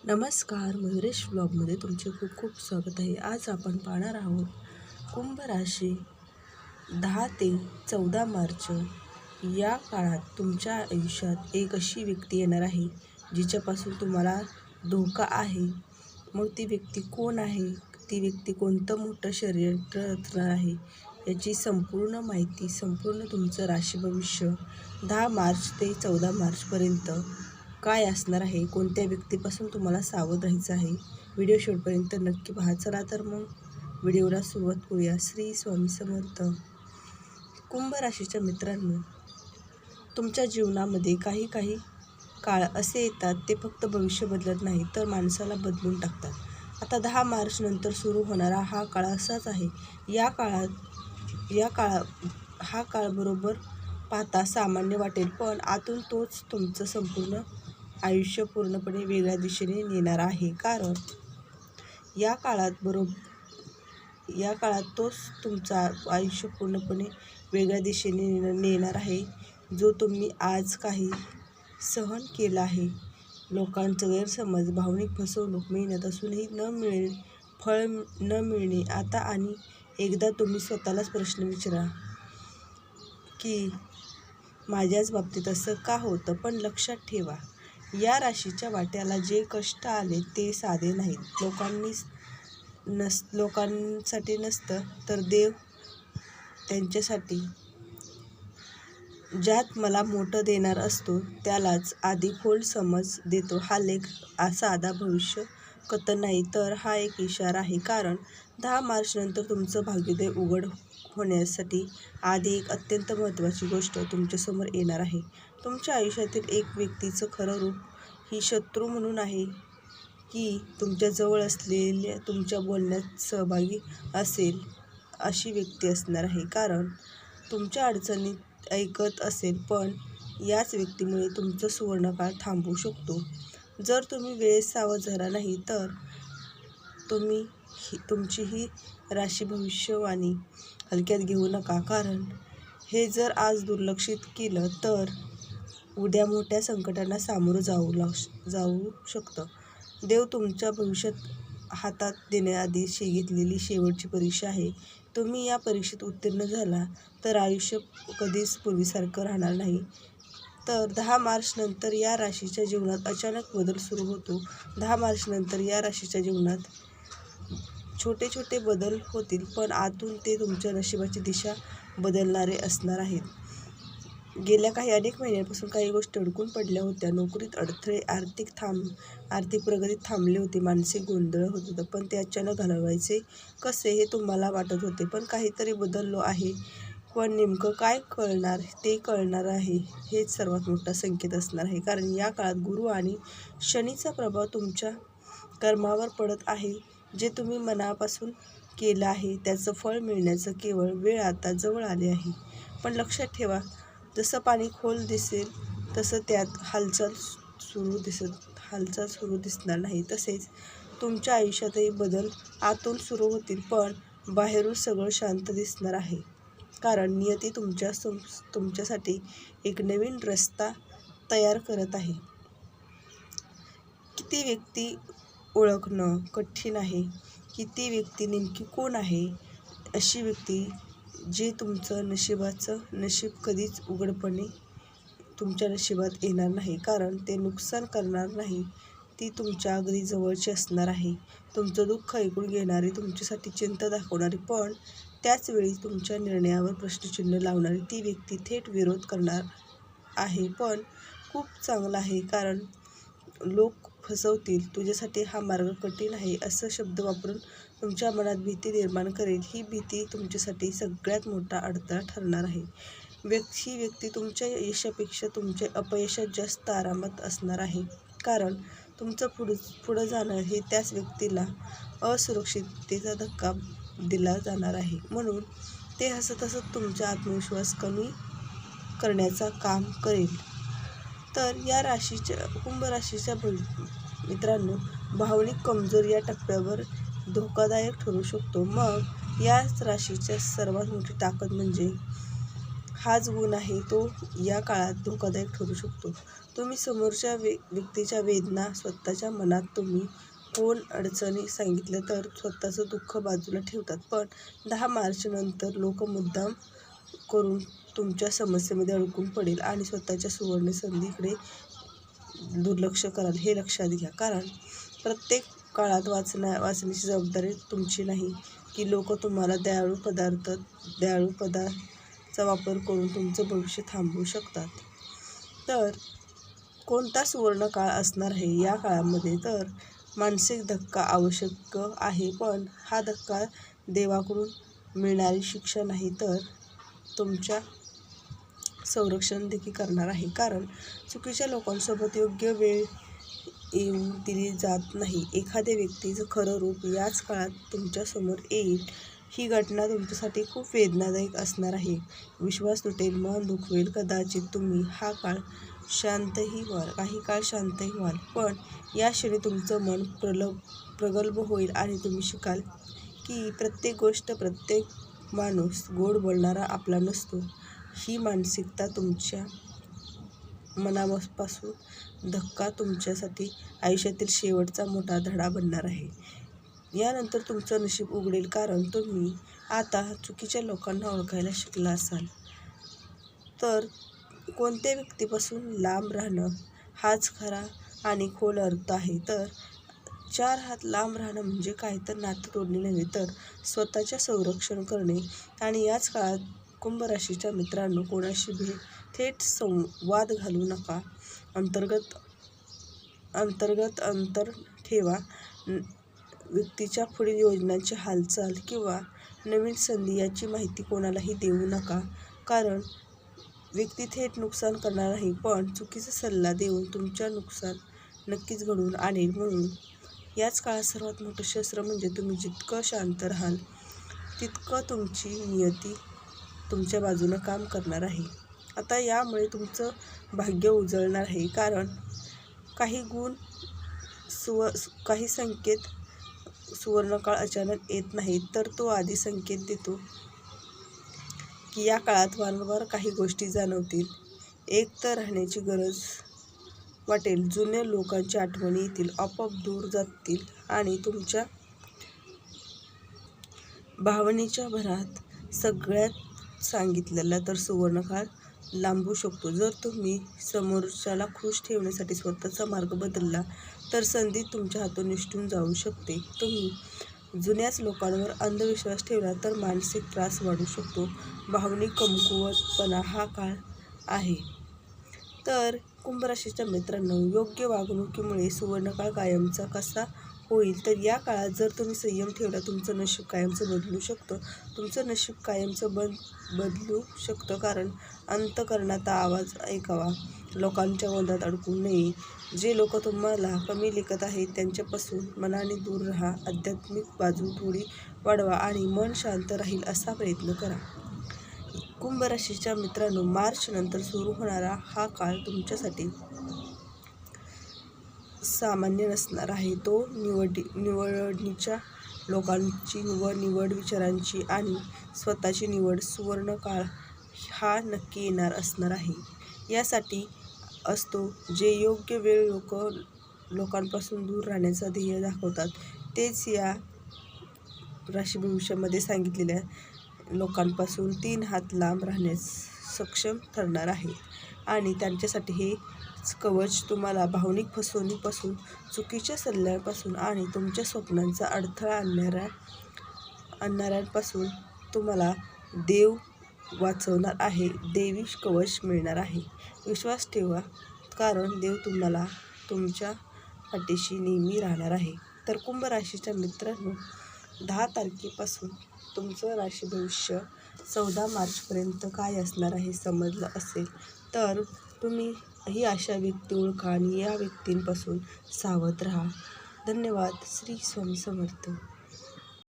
नमस्कार, मयुरेश ब्लॉगमध्ये तुमचे खूप खूप स्वागत आहे. आज आपण पाहणार आहोत कुंभ राशी 10 ते 14 मार्च या काळात तुमच्या आयुष्यात एक अशी व्यक्ती येणार आहे जिच्यापासून तुम्हाला धोका आहे. मग ती व्यक्ती कोण आहे, ती व्यक्ती कोणतं मोठं षड्यंत्र रचणार आहे याची संपूर्ण माहिती, संपूर्ण तुमचं राशी भविष्य 10 मार्च ते 14 मार्चपर्यंत काय असणार आहे, कोणत्या व्यक्तीपासून तुम्हाला सावध राहायचं आहे. व्हिडिओ शेवटपर्यंत नक्की पहा. चला तर मग व्हिडिओला सुरुवात करूया. श्री स्वामी समर्थ. कुंभ राशीच्या मित्रांनो, तुमच्या जीवनामध्ये काही काळ असे येतात ते फक्त भविष्य बदलत नाही तर माणसाला बदलून टाकतात. आता 10 मार्च नंतर सुरू होणारा हा काळ असाच आहे. हा काळ बरोबर पाहता सामान्य वाटेल, पण आतून तोच तुमचं संपूर्ण आयुष्य पूर्णपणे वेगळ्या दिशेने नेणार आहे. कारण या काळात तोच तुमचा आयुष्य पूर्णपणे वेगळ्या दिशेने नेणार आहे जो तुम्ही आज काही सहन केला आहे. लोकांचं गैरसमज, भावनिक फसवणूक, मेहनत असूनही फळ न मिळणे. आता आणि एकदा तुम्ही स्वतःलाच प्रश्न विचारा की माझ्याच बाबतीत असं का होतं. पण लक्षात ठेवा, या राशीच्या वाट्याला जे कष्ट आले ते साधे नाहीत. लोकांसाठी नसतं तर देव त्यांच्यासाठी ज्यात मला मोठं देणार असतो त्यालाच आधी खोल समज देतो. हा लेख साधा भविष्य कथन नाही तर हा एक इशारा आहे. कारण 10 मार्च नंतर तुमचं भाग्योदय उघड होण्यासाठी आधी एक अत्यंत महत्त्वाची गोष्ट तुमच्यासमोर येणार आहे. तुमच्या आयुष्यातील एक व्यक्तीचं खरं रूप ही शत्रू म्हणून आहे की तुमच्या जवळ असलेल्या, तुमच्या बोलण्यात सहभागी असेल अशी व्यक्ती असणार आहे. कारण तुमच्या अडचणीत ऐकत असेल, पण याच व्यक्तीमुळे तुमचं सुवर्णकाळ थांबू शकतो. जर तुम्ही वेळेत सावध झाला नाही तर तुमची ही राशी भविष्यवाणी हलक्यात घेऊ नका. कारण हे जर आज दुर्लक्षित केलं तर उद्या मोठ्या संकटांना सामोरं जाऊ शकतं. देव तुमच्या भविष्यात हातात देण्याआधी घेतलेली शेवटची परीक्षा आहे. तुम्ही या परीक्षेत उत्तीर्ण झाला तर आयुष्य कधीच पूर्वीसारखं राहणार नाही. तर 10 मार्च नंतर या राशीच्या जीवनात अचानक बदल सुरू होतो. 10 मार्च नंतर या राशीच्या जीवनात छोटे छोटे बदल होतील, पण आतून ते तुमच्या नशिबाची दिशा बदलणारे असणार आहेत. गेल्या अनेक महिन्यांपासून काही गोष्टी अडकून पडल्या होत्या. नोकरीत अडथळे, आर्थिक प्रगतीत थांबले होते, मानसिक गोंधळ होत होता. पण ते अचानक घालवायचे कसे हे तुम्हाला वाटत होते. पण काहीतरी बदललो आहे. पण नेमकं काय ते कळणार आहे हेच सर्वात मोठा संकेत असणार आहे. कारण या काळात गुरु आणि शनीचा प्रभाव तुमच्या कर्मावर पडत आहे. जे तुम्ही मनापासून केलं आहे त्याचं फळ मिळण्याचं केवळ वेळ आता जवळ आली आहे. पण लक्षात ठेवा, जसं पाणी खोल दिसेल तसं त्यात हालचाल सुरू दिसणार नाही. तसेच तुमच्या आयुष्यातही बदल आतून सुरू होतील, पण बाहेरून सगळं शांत दिसणार आहे. कारण नियती तुमच्यासाठी एक नवीन रस्ता तयार करत आहे. किती व्यक्ती ओळखणं कठीण आहे की ती व्यक्ती नेमकी कोण आहे. अशी व्यक्ती जे तुमचं नशीब कधीच उघडपणे तुमच्या नशिबात येणार नाही. कारण ते नुकसान करणार नाही, ती तुमच्या अगदी जवळची असणार आहे. तुमचं दुःख ऐकून घेणारी, तुमच्यासाठी चिंता दाखवणारी, पण त्याचवेळी तुमच्या निर्णयावर प्रश्नचिन्ह लावणारी ती व्यक्ती थेट विरोध करणार आहे. पण खूप चांगलं आहे, कारण लोक फसवतील, तुझ्यासाठी हा मार्ग कठीण आहे असं शब्द वापरून तुमच्या मनात भीती निर्माण करेल. ही भीती तुमच्यासाठी सगळ्यात मोठा अडथळा ठरणार आहे. ही व्यक्ती तुमच्या यशापेक्षा तुमच्या अपयशात जास्त आरामात असणार आहे. कारण तुमचं पुढं जाणं हे त्याच व्यक्तीला असुरक्षिततेचा धक्का दिला जाणार आहे. म्हणून ते हसत तुमचा आत्मविश्वास कमी करण्याचं काम करेल. तर या कुंभ राशीच्या मित्रांनो, भावनिक कमजोरी या टप्प्यावर धोकादायक ठरू शकतो. मग याच राशीची सर्वात मोठी ताकद म्हणजे हाच गुण आहे तो या काळात धोकादायक ठरू शकतो. तुम्ही समोरच्या व्यक्तीच्या वेदना स्वतःच्या मनात तुम्ही कोण अडचणी सांगितल्या तर स्वतःचं दुःख बाजूला ठेवतात. पण 10 मार्चनंतर लोक मुद्दाम करून तुमच्या समस्येमध्ये अडकून पडेल आणि स्वतःच्या सुवर्ण संधीकडे दुर्लक्ष कराल, हे लक्षात घ्या. कारण प्रत्येक काळात वाचण्याची जबाबदारी तुमची नाही की लोक तुम्हाला दयाळू पदाचा वापर करून तुमचं भविष्य थांबवू शकतात. तर कोणता सुवर्ण काळ असणार आहे या काळामध्ये? तर मानसिक धक्का आवश्यक आहे, पण हा धक्का देवाकडून मिळणारी शिक्षा नाही तर तुमच्या संरक्षण देखील करणार आहे. कारण चुकीच्या लोकांसोबत योग्य वेळ येऊ दिली जात नाही. एखाद्या व्यक्तीचं खरं रूप याच काळात तुमच्यासमोर येईल. ही घटना तुमच्यासाठी खूप वेदनादायक असणार आहे. विश्वास तुटेल, मन दुखवेल, कदाचित तुम्ही काही काळ शांतही व्हाल. पण या क्षणी तुमचं मन प्रगल्भ होईल आणि तुम्ही शिकाल की प्रत्येक गोष्ट, प्रत्येक माणूस गोड बोलणारा आपला नसतो. ही मानसिकता तुमच्या मनापासून धक्का तुमच्यासाठी आयुष्यातील शेवटचा मोठा धडा बनणार आहे. यानंतर तुमचं नशीब उघडेल, कारण तुम्ही आता चुकीच्या लोकांना ओळखायला शिकला असाल. तर कोणत्या व्यक्तीपासून लांब राहणं हाच खरा आणि खोल अर्थ आहे. तर 4 हात लांब राहणं म्हणजे काय तर नातं तोडणे नव्हे, तर स्वतःचे संरक्षण करणे. आणि याच काळात कुंभ राशीच्या मित्रांनो, कोणाशी थेट संवाद घालू नका. अंतर्गत अंतर ठेवा. व्यक्तीच्या पुढील योजनांची हालचाल किंवा नवीन संधी याची माहिती कोणालाही देऊ नका. कारण व्यक्ती थेट नुकसान करणार नाही, पण चुकीचा सल्ला देऊन तुमच्या नुकसान नक्कीच घडवून आणेल. म्हणून याच काळात सर्वात मोठं शस्त्र म्हणजे तुम्ही जितकं शांत राहाल तितकं तुमची नियती तुमच्या बाजूनं काम करणार आहे. आता यामुळे तुमचं भाग्य उजळणार आहे. कारण काही संकेत सुवर्णकाळ अचानक येत नाही, तर तो आधी संकेत देतो की या काळात वारंवार काही गोष्टी जाणवतील. एकटं राहण्याची गरज वाटेल, जुन्या लोकांच्या आठवणी येतील, आपोआप दूर जातील आणि तुमच्या भावनेच्या भरात सगळ्यात सांगितलेला तर सुवर्णकाळ लांबू शकतो. जर तुम्ही समोरच्याला खुश ठेवण्यासाठी स्वतःचा मार्ग बदलला तर संधी तुमच्या हातून निसटून जाऊ शकते. तुम्ही जुन्याच लोकांवर अंधविश्वास ठेवला तर मानसिक त्रास वाढू शकतो. भावनिक कमकुवतपणा हा काळ आहे. तर कुंभ राशीच्या मित्रांनो, योग्य वागणुकीमुळे सुवर्णकाळ कायमचा कसा होईल? तर या काळात जर तुम्ही संयम ठेवला, तुमचं नशीब कायमचं बदलू शकतं. तुमचं नशीब कायमचं बदलू शकतं. कारण अंतःकरणाचा आवाज ऐकावा, लोकांच्या गोंधळात अडकू नये. जे लोक तुम्हाला कमी लेखत आहेत त्यांच्यापासून मनाने दूर राहा. आध्यात्मिक बाजू थोडी वाढवा आणि मन शांत राहील असा प्रयत्न करा. कुंभ राशीच्या मित्रांनो, मार्च नंतर सुरू होणारा हा काळ तुमच्यासाठी सामान्य नसणार आहे. तो निवडीच्या लोकांची निवड, विचारांची आणि स्वतःची निवड सुवर्ण काळ हा नक्की येणार असणार आहे. यासाठी असतो जे योग्य वेळ लोकांपासून दूर राहण्याचा ध्येय दाखवतात. तेच या राशी भविष्यामध्ये सांगितलेल्या लोकांपासून 3 हात लांब राहण्यास सक्षम ठरणार आहेत. आणि त्यांच्यासाठी हे कवच तुम्हाला भावनिक फसवणुकीपासून, चुकीच्या सल्ल्यांपासून आणि तुमच्या स्वप्नांचा अडथळा आणणाऱ्यांपासून तुम्हाला देव वाचवणार आहे. दैवी कवच मिळणार आहे. विश्वास ठेवा, कारण देव तुम्हाला तुमच्या पाठीशी नेहमी राहणार आहे. तर कुंभ राशीच्या मित्रांनो, 10 तारखेपासून तुमचं राशी भविष्य 14 मार्चपर्यंत काय असणार आहे समजलं असेल. तर तुम्ही ही अशा व्यक्ती ओळखा आणि या व्यक्तींपासून सावध राहा. धन्यवाद. श्री स्वामी समर्थ.